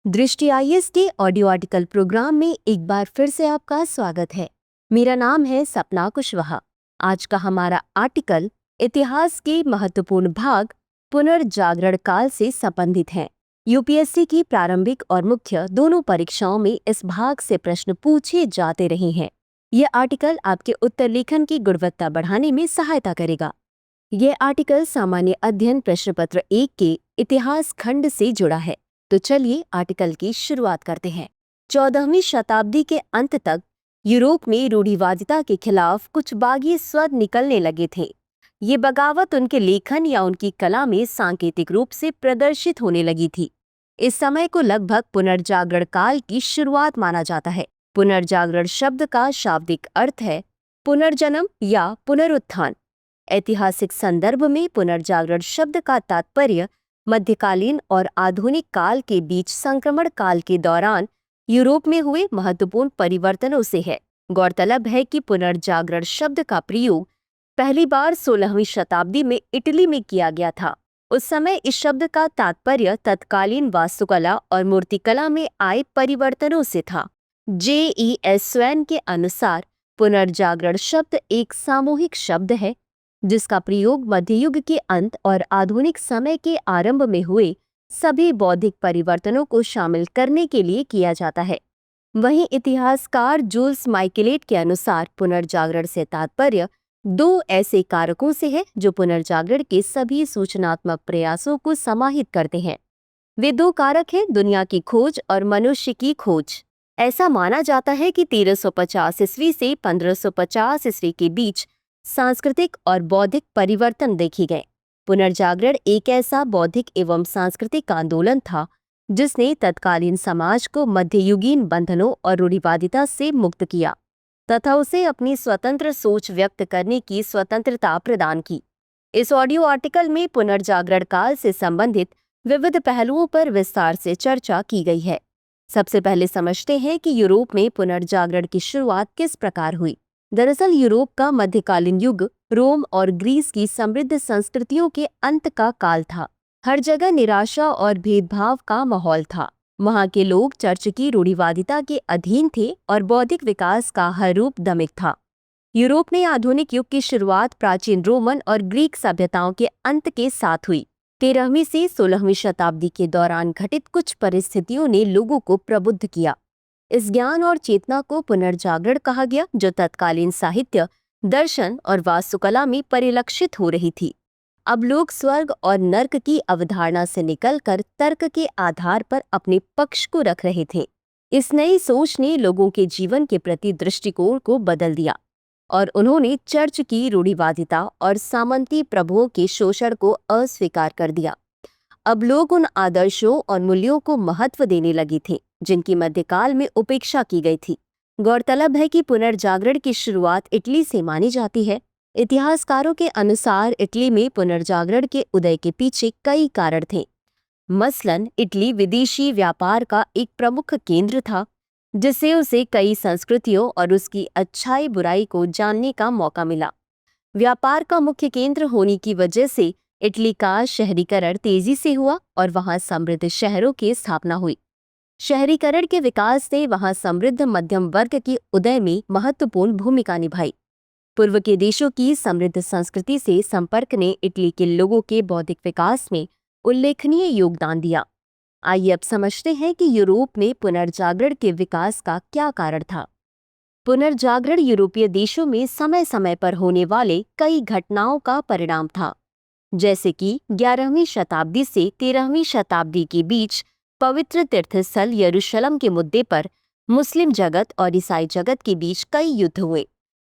दृष्टि आईएएस के audio article programme में एक बार फिर से आपका स्वागत है। मेरा नाम है सपना कुशवाहा। आज का हमारा आर्टिकल इतिहास के महत्वपूर्ण भाग पुनर्जागरण काल से संबंधित है। यूपीएससी की प्रारंभिक और मुख्य दोनों परीक्षाओं में इस भाग से प्रश्न पूछे जाते रहे हैं। यह आर्टिकल आपके उत्तर लेखन की गुणवत्ता बढ़ाने में सहायता करेगा। यह आर्टिकल सामान्य अध्ययन प्रश्न पत्र 1 के इतिहास खंड से जुड़ा है। तो चलिए आर्टिकल की शुरुआत करते हैं। 14वीं शताब्दी के अंत तक यूरोप में रूढ़िवादिता के खिलाफ कुछ बागी स्वर निकलने लगे थे। ये बगावत उनके लेखन या उनकी कला में सांकेतिक रूप से प्रदर्शित होने लगी थी। इस समय को लगभग पुनर्जागरण काल की शुरुआत माना जाता है। पुनर्जागरण शब्द का शाब्दिक अर्थ है पुनर्जन्म या पुनरुत्थान। ऐतिहासिक संदर्भ में पुनर्जागरण शब्द का तात्पर्य मध्यकालीन और आधुनिक काल के बीच संक्रमण काल के दौरान यूरोप में हुए महत्वपूर्ण परिवर्तनों से है। गौरतलब है कि पुनर्जागरण शब्द का प्रयोग पहली बार 16वीं शताब्दी में इटली में किया गया था। उस समय इस शब्द का तात्पर्य तत्कालीन वास्तुकला और मूर्तिकला में आए परिवर्तनों से था। J.E.S. स्वैन के अनुसार पुनर्जागरण शब्द एक सामूहिक शब्द है जिसका प्रयोग मध्ययुग के अंत और आधुनिक समय के आरंभ में हुए सभी बौद्धिक परिवर्तनों को शामिल करने के लिए किया जाता है। वहीं इतिहासकार जूल्स माइकेलेट के अनुसार पुनर्जागरण से तात्पर्य दो ऐसे कारकों से है जो पुनर्जागरण के सभी सूचनात्मक प्रयासों को समाहित करते हैं। वे दो कारक हैं दुनिया की खोज और मनुष्य की खोज। ऐसा माना जाता है कि 1350 ईस्वी से 1550 ईस्वी के बीच सांस्कृतिक और बौद्धिक परिवर्तन देखे गए। पुनर्जागरण एक ऐसा बौद्धिक एवं सांस्कृतिक आंदोलन था जिसने तत्कालीन समाज को मध्ययुगीन बंधनों और रूढ़िवादिता से मुक्त किया तथा उसे अपनी स्वतंत्र सोच व्यक्त करने की स्वतंत्रता प्रदान की। इस ऑडियो आर्टिकल में पुनर्जागरण काल से संबंधित विविध पहलुओं पर विस्तार से चर्चा की गई है। सबसे पहले समझते हैं कि यूरोप में पुनर्जागरण की शुरुआत किस प्रकार हुई। दरअसल यूरोप का मध्यकालीन युग रोम और ग्रीस की समृद्ध संस्कृतियों के अंत का काल था। हर जगह निराशा और भेदभाव का माहौल था। वहां के लोग चर्च की रूढ़िवादिता के अधीन थे और बौद्धिक विकास का हर रूप दमित था। यूरोप में आधुनिक युग की शुरुआत प्राचीन रोमन और ग्रीक सभ्यताओं के अंत के साथ हुई। 13वीं से 16वीं शताब्दी के दौरान घटित कुछ परिस्थितियों ने लोगों को प्रबुद्ध किया। इस ज्ञान और चेतना को पुनर्जागरण कहा गया जो तत्कालीन साहित्य, दर्शन और वास्तुकला में परिलक्षित हो रही थी। अब लोग स्वर्ग और नर्क की अवधारणा से निकलकर तर्क के आधार पर अपने पक्ष को रख रहे थे। इस नई सोच ने लोगों के जीवन के प्रति दृष्टिकोण को बदल दिया और उन्होंने चर्च की रूढ़िवादिता और सामंती प्रभुओं के शोषण को अस्वीकार कर दिया। अब लोग उन आदर्शों और मूल्यों को महत्व देने लगे थे जिनकी मध्यकाल में उपेक्षा की गई थी। गौरतलब है कि पुनर्जागरण की शुरुआत इटली से मानी जाती है। इतिहासकारों के अनुसार इटली में पुनर्जागरण के उदय के पीछे कई कारण थे। मसलन इटली विदेशी व्यापार का एक प्रमुख केंद्र था जिससे उसे कई संस्कृतियों और उसकी अच्छाई बुराई को जानने का मौका मिला। व्यापार का मुख्य केंद्र होने की वजह से इटली का शहरीकरण तेजी से हुआ और वहां समृद्ध शहरों की स्थापना हुई। शहरीकरण के विकास ने वहां समृद्ध मध्यम वर्ग के उदय में महत्वपूर्ण भूमिका निभाई। पूर्व के देशों की समृद्ध संस्कृति से संपर्क ने इटली के लोगों के बौद्धिक विकास में उल्लेखनीय योगदान दिया। आइए अब समझते हैं कि यूरोप में पुनर्जागरण के विकास का क्या कारण था। पुनर्जागरण यूरोपीय देशों में समय समय पर होने वाले कई घटनाओं का परिणाम था, जैसे कि 11वीं शताब्दी से 13वीं शताब्दी के बीच पवित्र तीर्थस्थल यरूशलेम के मुद्दे पर मुस्लिम जगत और ईसाई जगत के बीच कई युद्ध हुए।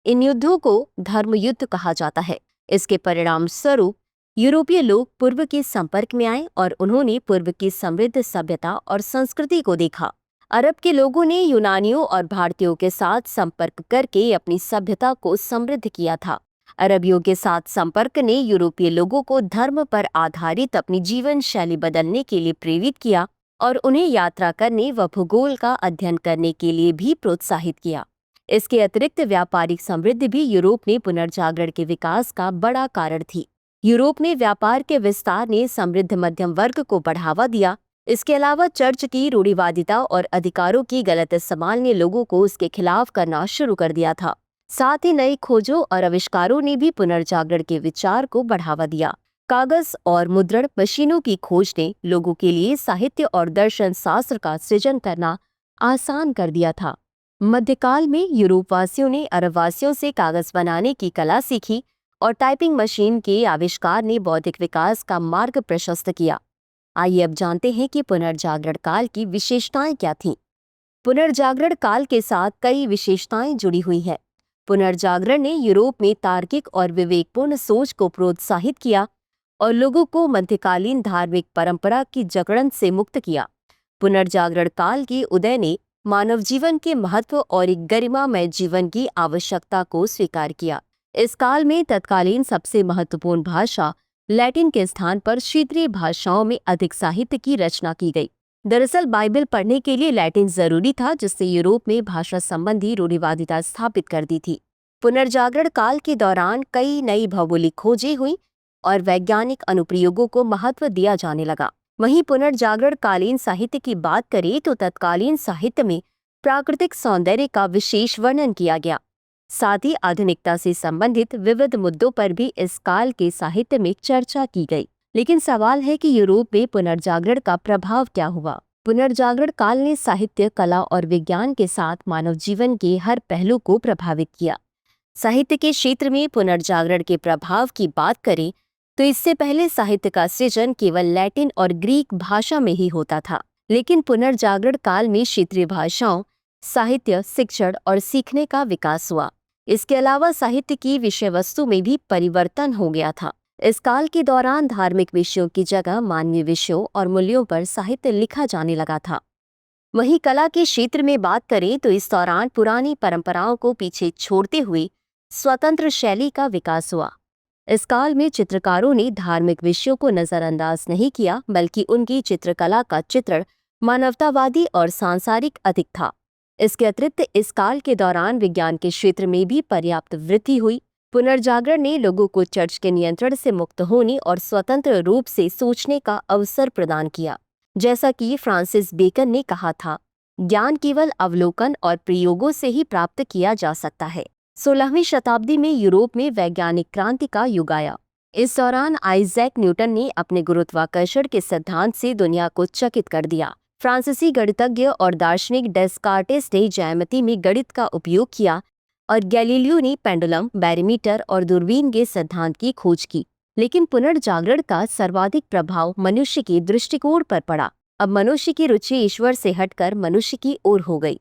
इन युद्धों को धर्म युद्ध कहा जाता है। इसके परिणाम स्वरूप यूरोपीय लोग पूर्व के संपर्क में आए और उन्होंने पूर्व की समृद्ध सभ्यता और संस्कृति को देखा। अरब के लोगों ने यूनानियों और भारतीयों के साथ संपर्क करके अपनी सभ्यता को समृद्ध किया था। अरबियों के साथ संपर्क ने यूरोपीय लोगों को धर्म पर आधारित अपनी जीवन शैली बदलने के लिए प्रेरित किया और उन्हें यात्रा करने व भूगोल का अध्ययन करने के लिए भी प्रोत्साहित किया। इसके अतिरिक्त व्यापारिक समृद्धि भी यूरोप में पुनर्जागरण के विकास का बड़ा कारण थी। यूरोप में व्यापार के विस्तार ने समृद्ध मध्यम वर्ग को बढ़ावा दिया इसके अलावा चर्च की रूढ़िवादिता और अधिकारों की गलत इस्तेमाल ने लोगों को उसके खिलाफ करना शुरू कर दिया था। साथ ही नई खोजों और आविष्कारों ने भी पुनर्जागरण के विचार को बढ़ावा दिया। कागज और मुद्रण मशीनों की खोज ने लोगों के लिए साहित्य और दर्शन शास्त्र का सृजन करना आसान कर दिया था। मध्यकाल में यूरोपवासियों ने अरबवासियों से कागज बनाने की कला सीखी और टाइपिंग मशीन के आविष्कार ने बौद्धिक विकास का मार्ग प्रशस्त किया। आइए अब जानते हैं कि पुनर्जागरण काल की विशेषताएं क्या थीं। पुनर्जागरण काल के साथ कई विशेषताएं जुड़ी हुई हैं। पुनर्जागरण ने यूरोप में तार्किक और विवेकपूर्ण सोच को प्रोत्साहित किया और लोगों को मध्यकालीन धार्मिक परंपरा की जकड़न से मुक्त किया। पुनर्जागरण काल के उदय ने मानव जीवन के महत्व और एक गरिमामय जीवन की आवश्यकता को स्वीकार किया। इस काल में तत्कालीन सबसे महत्वपूर्ण भाषा लैटिन के स्थान पर क्षेत्रीय भाषाओं में अधिक साहित्य की रचना की गई। दरअसल बाइबल पढ़ने के लिए लैटिन जरूरी था, जिससे यूरोप में भाषा संबंधी रूढ़िवादिता स्थापित कर दी थी। पुनर्जागरण काल के दौरान कई नई भौगोलिक खोजें हुई और वैज्ञानिक अनुप्रयोगों को महत्व दिया जाने लगा। वहीं पुनर्जागरण कालीन साहित्य की बात करें तो तत्कालीन साहित्य में प्राकृतिक सौंदर्य का विशेष वर्णन किया गया। साथ ही आधुनिकता से संबंधित विविध मुद्दों पर भी इस काल के साहित्य में चर्चा की गई। लेकिन सवाल है कि यूरोप में पुनर्जागरण का प्रभाव क्या हुआ। पुनर्जागरण काल ने साहित्य, कला और विज्ञान के साथ मानव जीवन के हर पहलू को प्रभावित किया। साहित्य के क्षेत्र में पुनर्जागरण के प्रभाव की बात करें तो इससे पहले साहित्य का सृजन केवल लैटिन और ग्रीक भाषा में ही होता था। लेकिन पुनर्जागरण काल में क्षेत्रीय भाषाओं, साहित्य, शिक्षण और सीखने का विकास हुआ। इसके अलावा साहित्य की विषय वस्तु में भी परिवर्तन हो गया था। इस काल के दौरान धार्मिक विषयों की जगह मानवीय विषयों और मूल्यों पर साहित्य लिखा जाने लगा था। वहीं कला के क्षेत्र में बात करें तो इस दौरान पुरानी परंपराओं को पीछे छोड़ते हुए स्वतंत्र शैली का विकास हुआ। इस काल में चित्रकारों ने धार्मिक विषयों को नजरअंदाज नहीं किया, बल्कि उनकी चित्रकला का चित्रण मानवतावादी और सांसारिक अधिक था। इसके अतिरिक्त इस काल के दौरान विज्ञान के क्षेत्र में भी पर्याप्त वृद्धि हुई। पुनर्जागरण ने लोगों को चर्च के नियंत्रण से मुक्त होने और स्वतंत्र रूप से सोचने का अवसर प्रदान किया। जैसा कि फ्रांसिस बेकन ने कहा था, ज्ञान केवल अवलोकन और प्रयोगों से ही प्राप्त किया जा सकता है। 16वीं शताब्दी में यूरोप में वैज्ञानिक क्रांति का युग आया। इस दौरान आइजैक न्यूटन ने अपने गुरुत्वाकर्षण के सिद्धांत से दुनिया को चकित कर दिया। फ्रांसीसी गणितज्ञ और दार्शनिक डेस्कार्टेस ने ज्यामिति में गणित का उपयोग किया और गैलीलियो ने पेंडुलम, बैरोमीटर और दूरबीन के सिद्धांत की खोज की। लेकिन पुनर्जागरण का सर्वाधिक प्रभाव मनुष्य के दृष्टिकोण पर पड़ा। अब मनुष्य की रुचि ईश्वर से हटकर मनुष्य की ओर हो गई।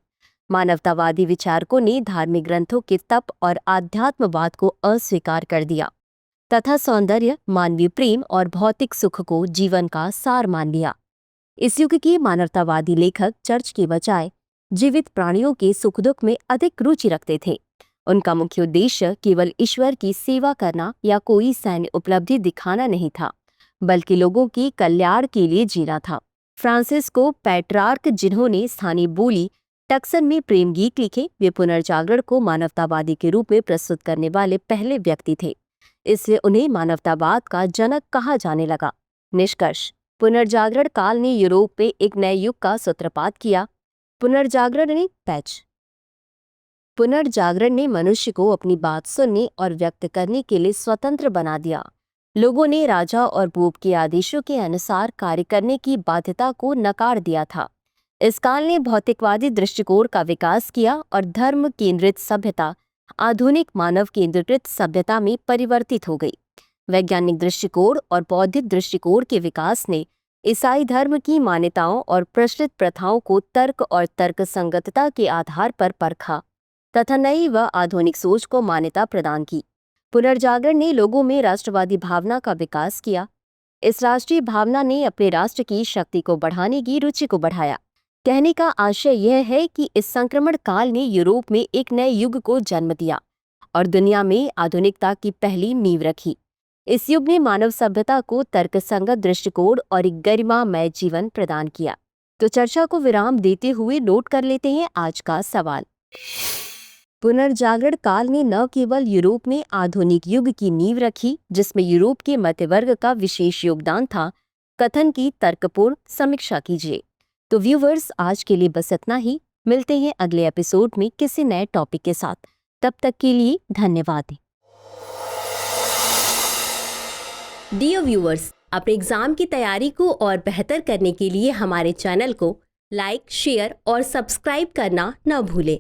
मानवतावादी विचारकों ने धार्मिक ग्रंथों के तप और आध्यात्मवाद को अस्वीकार कर दिया तथा सौंदर्य, मानवीय प्रेम और भौतिक सुख को जीवन का सार मान लिया। इस युग के मानवतावादी लेखक चर्च के बजाय जीवित प्राणियों के सुख दुख में अधिक रुचि रखते थे। उनका मुख्य उद्देश्य केवल ईश्वर की सेवा करना या कोई सैन्य उपलब्धि दिखाना नहीं था, बल्कि लोगों के कल्याण के लिए जीना था। फ्रांसिस्को पेट्रार्क, जिन्होंने स्थानीय बोली टक्सन में प्रेम गीत लिखे, वे पुनर्जागरण को मानवतावादी के रूप में प्रस्तुत करने वाले पहले व्यक्ति थे। इसलिए उन्हें मानवतावाद का जनक कहा जाने लगा। निष्कर्ष: पुनर्जागरण काल ने यूरोप में एक नए युग का सूत्रपात किया। पुनर्जागरण ने मनुष्य को अपनी बात सुनने और व्यक्त करने के लिए स्वतंत्र बना दिया। लोगों ने राजा और पोप के आदेशों के अनुसार कार्य करने की बाध्यता को नकार दिया था। इस काल ने भौतिकवादी दृष्टिकोण का विकास किया और धर्म केंद्रित सभ्यता आधुनिक मानव केंद्रित सभ्यता में परिवर्तित हो गई। वैज्ञानिक दृष्टिकोण और बौद्धिक दृष्टिकोण के विकास ने ईसाई धर्म की मान्यताओं और प्रचलित प्रथाओं को तर्क और तर्कसंगतता के आधार पर परखा तथा नई व आधुनिक सोच को मान्यता प्रदान की। पुनर्जागरण ने लोगों में राष्ट्रवादी भावना का विकास किया। इस राष्ट्रीय भावना ने अपने राष्ट्र की शक्ति को बढ़ाने की रुचि को बढ़ाया। कहने का आशय यह है कि इस संक्रमण काल ने यूरोप में एक नए युग को जन्म दिया और दुनिया में आधुनिकता की पहली नींव रखी। इस युग ने मानव सभ्यता को तर्कसंगत दृष्टिकोण और एक गरिमामय जीवन प्रदान किया। तो चर्चा को विराम देते हुए नोट कर लेते हैं आज का सवाल। पुनर्जागरण काल ने न केवल यूरोप में आधुनिक युग की नींव रखी, जिसमें यूरोप के मध्यवर्ग का विशेष योगदान था, कथन की तर्कपूर्ण समीक्षा कीजिए। तो व्यूवर्स, आज के लिए बस इतना ही। मिलते हैं अगले एपिसोड में किसी नए टॉपिक के साथ। तब तक के लिए धन्यवाद। डियर व्यूअर्स, अपने एग्जाम की तैयारी को और बेहतर करने के लिए हमारे चैनल को लाइक, शेयर और सब्सक्राइब करना न भूलें।